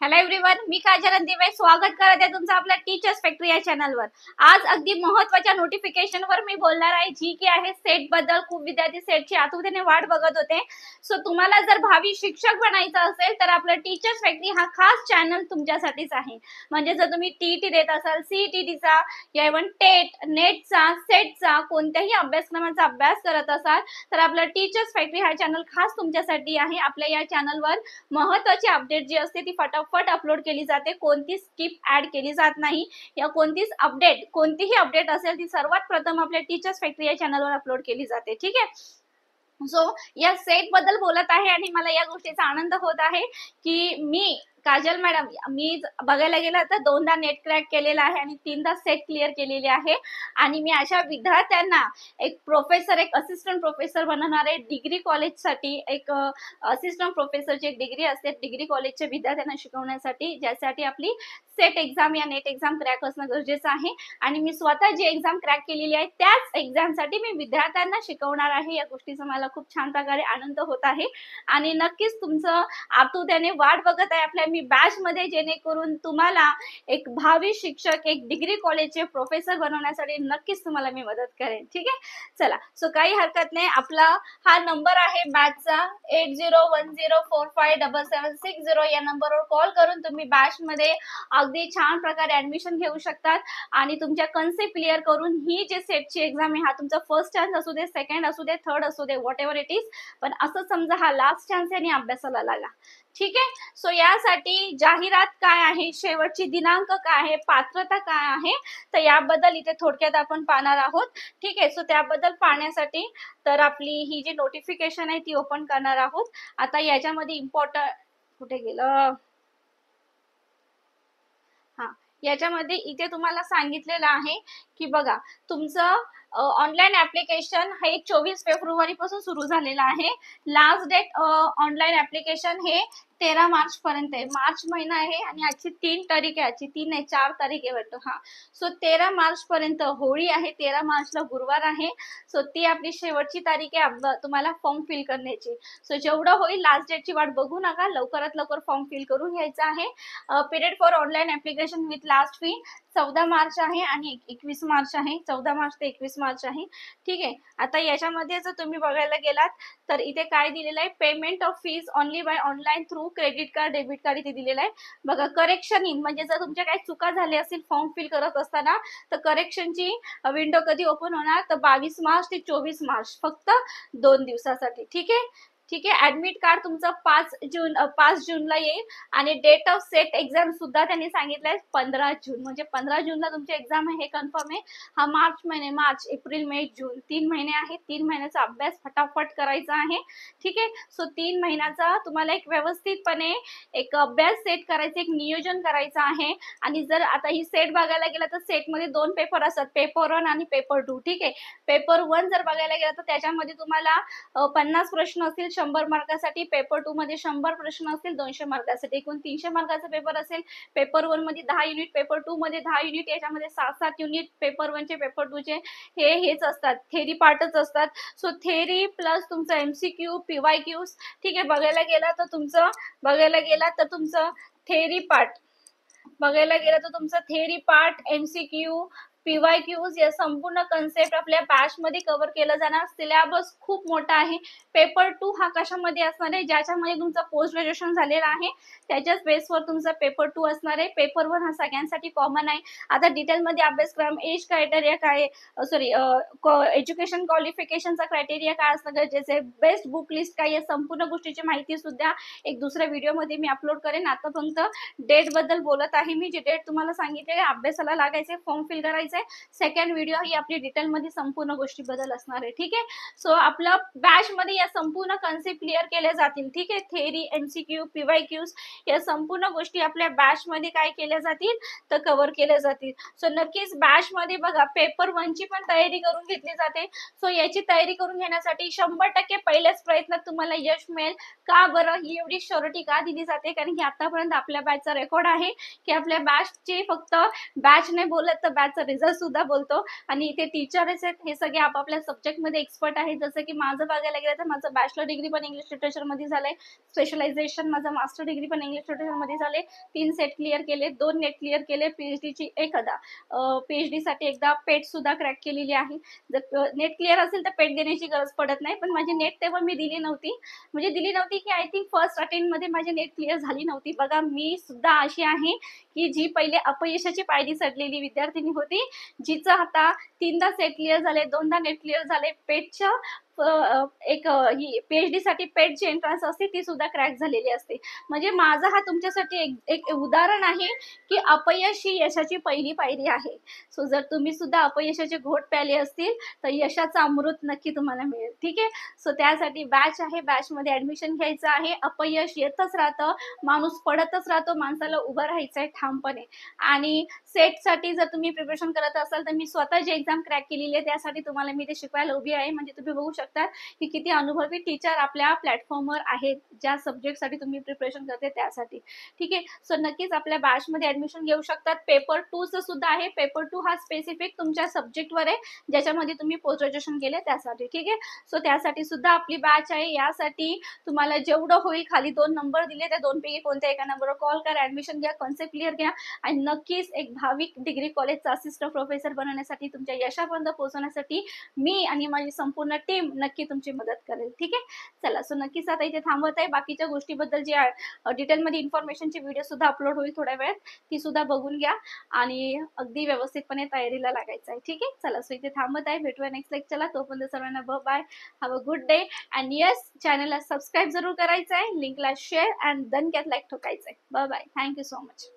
Hello everyone, मी काजल अंदिवे स्वागत करत आहे तुमचं आपल्या टीचर्स फॅक्टरी या चॅनलवर। आज अगदी महत्त्वाच्या नोटिफिकेशनवर मी बोलणार आहे, जी की आहे सेट बद्दल। खूप विद्यार्थी सेटची आतुरतेने वाट बघत होते। सो तुम्हाला जर भावी शिक्षक बनायचं असेल तर आपलं टीचर्स फॅक्टरी हा खास चॅनल तुमच्यासाठीच आहे। म्हणजे जर तुम्ही टीईटी देत असाल, सीईटीचा या इव्हन टेट, नेटचा, सेटचा कोणत्याही अभ्यासक्रमाचा अभ्यास करत असाल तर आपलं टीचर्स फॅक्टरी हा चॅनल खास तुमच्यासाठी आहे। आपल्या या चॅनलवर महत्त्वाची अपडेट जी असते ती फटाफट अपलोड केली जाते, कोणती स्किप ऍड केली जात नाही। या कोणतीही अपडेट असेल ती सर्वात प्रथम आपल्या टीचर्स फॅक्टरी या चॅनलवर अपलोड केली जाते। ठीक आहे। सो या सेट बद्दल बोलत आहे आणि मला या गोष्टीचा आनंद होत आहे की मी काजल मॅडम मी बघायला गेलं तर 2दा नेट क्रॅक केलेला आहे आणि 3दा सेट क्लिअर केलेली आहे। आणि मी अशा विद्यार्थ्यांना एक प्रोफेसर, एक असिस्टंट प्रोफेसर बनवणार आहे। डिग्री कॉलेजसाठी एक असिस्टंट प्रोफेसरची एक डिग्री असते, डिग्री कॉलेजच्या विद्यार्थ्यांना शिकवण्यासाठी, ज्यासाठी आपली सेट एक्झाम या नेट एक्झाम क्रॅक असणं गरजेचं आहे। आणि मी स्वतः जी एक्झाम क्रॅक केलेली आहे त्याच एक्झामसाठी मी विद्यार्थ्यांना शिकवणार आहे। या गोष्टीचा मला खूप छान प्रकारे आनंद होत आहे आणि नक्कीच तुमचं आतुरतेने वाट बघत आहे आपल्या मी बॅच मध्ये, जेणेकरून तुम्हाला एक भावी शिक्षक, एक डिग्री कॉलेजचे प्रोफेसर बनवण्यासाठी नक्कीच तुम्हाला मी मदत करेन। ठीक आहे, चला। सो काही हरकत नाही, आपला हा नंबर आहे बॅचचा 8010457760। या नंबरवर कॉल करून तुम्ही बॅच मध्ये अगदी छान प्रकारे ऍडमिशन घेऊ शकतात आणि तुमच्या कन्सेप्ट क्लिअर करून ही जी सेटची एक्झाम आहे, हा तुमचा फर्स्ट चान्स असू दे, सेकंड असू दे, थर्ड असू दे, व्हॉट एव्हर इट इज, पण असं समजा हा लास्ट चान्स आहे आणि अभ्यासाला लागा। ठीक आहे। सो यासाठी जाहिरात काय आहे, शेवटची दिनांक काय आहे, पात्रता काय आहे, तर याबद्दल इथे थोडक्यात आपण पाहणार आहोत। ठीक आहे। सो त्याबद्दल पाहण्यासाठी तर आपली ही जी नोटिफिकेशन आहे ती ओपन करणार आहोत। आता याच्यामध्ये इम्पॉर्टंट कुठे गेलं, हा, याच्यामध्ये इथे तुम्हाला सांगितलेलं आहे की बघा, तुमचं ऑनलाईन ऍप्लिकेशन हे 24 फेब्रुवारी पासून सुरू झालेलं आहे। लास्ट डेट ऑनलाईन ऍप्लिकेशन हे 13 मार्च पर्यंत आहे। मार्च महिना आहे आणि आजची 3 तारीख आहे, आजची 3 नाही 4 तारीख आहे वाटतं। हा, सो 13 मार्च पर्यंत होळी आहे, 13 मार्चला गुरुवार आहे। सो ती आपली शेवटची तारीख आहे तुम्हाला फॉर्म फिल करण्याची। सो जेवढं होईल लास्ट डेटची वाट बघू नका, लवकरात लवकर फॉर्म फिल करून घ्यायचा आहे। Period for online application with last fee 14 March आहे आणि 21 मार्च आहे, 14 मार्च ते 21 मार्च आहे। ठीक आहे। आता याच्यामध्ये जर तुम्ही बघायला गेलात तर इथे काय दिलेलं आहे, payment of fees only by online through credit card, debit card इथे दिलेलं आहे। बघा, करेक्शन इन म्हणजे जर तुमच्या काही चुका झाल्या असतील फॉर्म फिल करत असताना तर करेक्शनची विंडो कधी ओपन होणार, तर 22 मार्च ते 24 मार्च, फक्त 2 दिवसासाठी। ठीक आहे। ठीक आहे। ऍडमिट कार्ड तुमचं 5 जूनला येईल आणि डेट ऑफ सेट एक्झाम सुद्धा त्यांनी सांगितलंय 15 जून, म्हणजे 15 जूनला तुमची एक्झाम आहे, हे कन्फर्म आहे। हा मार्च, एप्रिल, मे, जून 3 महिने आहेत। 3 महिन्याचा अभ्यास फटाफट करायचा आहे। ठीक आहे। सो 3 महिन्याचा तुम्हाला एक व्यवस्थितपणे एक अभ्यास सेट करायचा, एक नियोजन करायचं आहे। आणि जर आता ही सेट बघायला गेला तर सेटमध्ये 2 पेपर असतात, पेपर 1 आणि पेपर 2। ठीक आहे। पेपर 1 जर बघायला गेला तर त्याच्यामध्ये तुम्हाला 50 प्रश्न असतील 100 मार्कासाठी, पेपर 2 मध्ये 100 प्रश्न असतील 200 मार्कासाठी, एकूण 300 मार्काचा पेपर असेल। पेपर 1 मध्ये 10 युनिट, पेपर 2 मध्ये 10 युनिट, याच्यामध्ये 7-7 युनिट पेपर 1 चे, पेपर 2 चे हेच असतात, थेरी पार्टच असतात। सो थेरी प्लस तुमचं एमसीक्यू, पीवायक्यूज। ठीक आहे। बघायला गेला तर तुमचं थेरी पार्ट, एमसीक्यू, पीवायक्यूज या संपूर्ण कन्सेप्ट आपल्या बॅच मध्ये कव्हर केलं जाणार। सिलेबस खूप मोठा आहे। पेपर 2 हा कशामध्ये असणार आहे, ज्याच्यामध्ये तुमचं पोस्ट ग्रॅज्युएशन झालेलं आहे त्याच्याच बेसवर तुमचा पेपर 2 असणार आहे। पेपर 1 हा सगळ्यांसाठी कॉमन आहे। आता डिटेलमध्ये अभ्यासक्रम, एज क्रायटेरिया काय, एज्युकेशन क्वालिफिकेशनचा क्रायटेरिया काय असणं गरजेचं आहे, बेस्ट बुक लिस्ट काय, या संपूर्ण गोष्टीची माहिती सुद्धा एक दुसऱ्या व्हिडिओमध्ये मी अपलोड करेन। आता फक्त डेट बद्दल बोलत आहे मी, जी डेट तुम्हाला सांगितले अभ्यासाला लागायचे, फॉर्म फिल करायचे। सेकंड व्हिडिओ ही आपली डिटेलमध्ये संपूर्ण गोष्टी बद्दल असणार आहे। ठीक आहे। सो आपल्या बॅच मध्ये या संपूर्ण कन्सेप्ट क्लिअर केले जातील। ठीक आहे। थेरी, एमसीक्यू, पीवायक्यूज या संपूर्ण गोष्टी आपल्या बॅच मध्ये काय केल्या जातील, तर कव्हर केल्या जातील। सो नक्कीच बॅच मध्ये बघा, पेपर 1 ची पण तयारी करून घेतली जाते। सो याची तयारी करून घेण्यासाठी 100% पहिल्याच प्रयत्नात तुम्हाला यश मिळेल। का बरं, ही एवढी श्योरिटी का दिली जाते, कारण की आतापर्यंत आपल्या बॅचचा रेकॉर्ड आहे की आपल्या बॅचचे फक्त बॅच नाही बोलत तर बॅचचा रिझल्ट बद्दल सुद्धा बोलतो. आणि इथे टीचर्स आहेत, हे सगळे आपापल्या सब्जेक्टमध्ये एक्सपर्ट आहेत. जसं की माझं बघायला गेलं तर माझं बॅचलर डिग्री पण इंग्लिश लिटरेचरमध्ये झालंय. स्पेशलायझेशन माझं मास्टर डिग्री पण इंग्लिश लिटरेचरमध्ये झाले. 3 सेट क्लिअर केले, 2 नेट क्लिअर केले, पीएचडीची एकदा पीएचडीसाठी एकदा पेट सुद्धा क्रॅक केलेली आहे. जर नेट क्लिअर असेल तर पेट देण्याची गरज पडत नाही, पण माझी नेट तेव्हा मी दिली नव्हती. म्हणजे दिली नव्हती की आय थिंक फर्स्ट अटेम्प्टमध्ये माझी नेट क्लिअर झाली नव्हती. बघा, मी सुद्धा अशी आहे की जी पहिले अपयशाची पायरी चढलेली विद्यार्थिनी होती, जिचं आता 3दा सेट क्लिअर झाले, 2दा नेट क्लिअर झाले. पेटच्या एक ही पीएचडी साठी पेट जी एंट्रन्स असते ती सुद्धा क्रॅक झालेली असते. म्हणजे माझा हा तुमच्यासाठी एक उदाहरण आहे की अपयश ही यशाची पहिली पायरी आहे. सो जर तुम्ही सुद्धा अपयशाचे घोट प्याले असतील तर यशाचं अमृत नक्की तुम्हाला मिळेल. ठीक आहे. सो त्यासाठी बॅच आहे, बॅचमध्ये ऍडमिशन घ्यायचं आहे. अपयश येतच राहतं, माणूस पडतच राहतो, माणसाला उभं राहायचंय ठामपणे. आणि सेटसाठी जर तुम्ही प्रिपरेशन करत असाल तर मी स्वतः जी एक्झाम क्रॅक केलेली आहे त्यासाठी तुम्हाला मी ते शिकवायला उभी आहे. म्हणजे तुम्ही बघू शकता की किती अनुभवी टीचर आपल्या प्लॅटफॉर्मवर आहेत, ज्या सब्जेक्टसाठी तुम्ही प्रिपरेशन करते त्यासाठी. ठीक आहे. सो नक्कीच आपल्या बॅचमध्ये ऍडमिशन घेऊ शकतात. पेपर 2 चं सुद्धा आहे. पेपर 2 हा स्पेसिफिक तुमच्या सब्जेक्टवर आहे, ज्याच्यामध्ये तुम्ही पोस्ट ग्रॅज्युएशन केले त्यासाठी. ठीक आहे. सो त्यासाठी सुद्धा आपली बॅच आहे. यासाठी तुम्हाला जेवढं होईल, खाली 2 नंबर दिले, त्या 2 पैकी कोणत्या एका नंबरवर कॉल करा, ऍडमिशन घ्या, कॉन्सेप्ट क्लिअर घ्या आणि नक्कीच एक भाविक डिग्री कॉलेजचा असिस्टंट प्रोफेसर बनवण्यासाठी, तुमच्या यशापर्यंत पोहोचवण्यासाठी मी आणि माझी संपूर्ण टीम नक्की तुमची मदत करेल. ठीक आहे. चला, सो नक्कीच आता इथे थांबवत आहे. बाकीच्या गोष्टीबद्दल जी डिटेलमध्ये इन्फॉर्मेशनची व्हिडिओ सुद्धा अपलोड होईल थोड्या वेळात, ती सुद्धा बघून घ्या आणि अगदी व्यवस्थितपणे तयारीला लागायचं आहे. ठीक आहे. चला, सो इथे थांबत आहे. भेटूया नेक्स्ट लेक्चरला. तोपर्यंत सर्वांना bye, have a good day. And yes, चॅनलला सबस्क्राईब जरूर करायचं आहे, लिंकला शेअर अँड धनक्यात लाईक ठोकायचं आहे. बाय. Thank you so much.